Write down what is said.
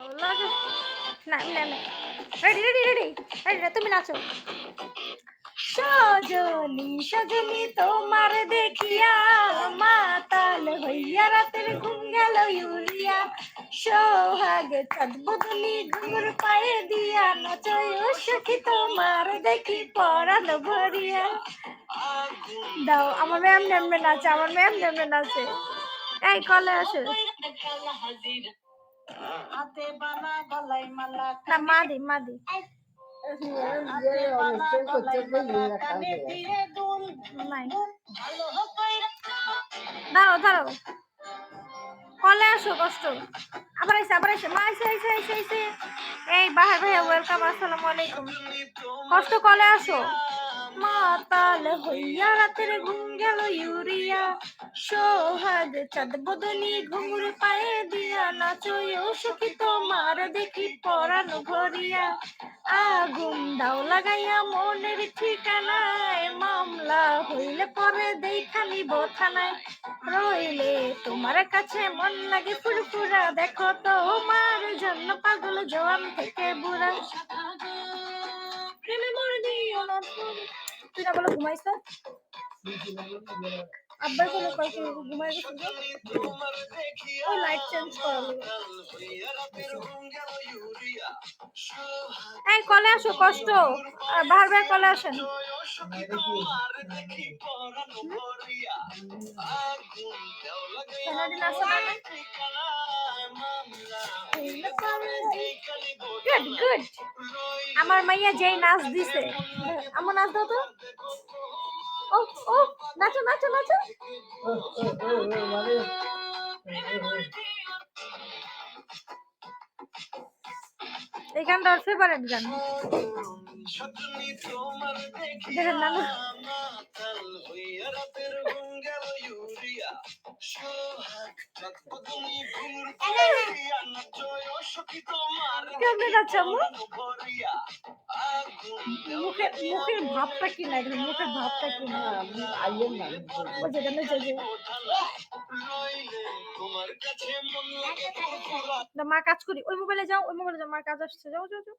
লাগে না না না রেডি রেডি রেডি রেডি তুমি নাচো সজনী সজনী তোমার দেখিয়া মাতাল হইয়া রাতের ঘুম গেল ইউরিয়া সোহাগে চাঁদ বদনি ঘুঙুর পায়ে দিয়া নাচয় ও সখী তোমার দেখি পরাণ ভরিয়া দাও আমার ম্যাম নেমে নাচে আমার ম্যাম নেমে নাচে এই কলে আসে না মাদি মাদি দাঁড়াও দাঁড়াও কলে আসো কষ্ট আবার এসে মা এসে এই বাহার ভাইয়া ওয়েলকাম আসসালামু আলাইকুম কষ্ট কলে আসো মাতাল হইয়া রাতের ঘুম গেল ইউরিয়া সোহাগ চাঁদ বদনি ঘুঙুর পায়ে দিয়া নাচয় ও সখী তোমার দেখি পরাণ ভরিয়া আগুন দাও লাগাইয়া মনের ঠিকানায় মামলা হইলে পরে দেখা নিব থানায় রইলে তোমার কাছে মন লাগে ফুরফুরা দেখো তোমার জন্য পাগল জওয়ান থেকে বুড়া প্রেমে মরে দিও না তুই না বলো ঘুমাইছ আব্বার কোনো কয়েকটি ঘুমাই গেছিল ও লাইট চেঞ্জ করালো এই কলে আসো কষ্ট বাহার ভাই কলে আসেন গুড গুড আমার মাইয়া যেই নাচ দিছে আমার নাচ দাও তো ও ও নাচো নাচো নাচো এই গানটা ওর ফেভারিট গান দেখেন না কেমনে যাচ্ছে মুখের ভাবটা কি না মুখের ভাবটা কি না আইয়েন না ও যেটা না যে মা কাজ করি ওই মোবাইলে যাও মার কাজ আসছে যাও যাও যাও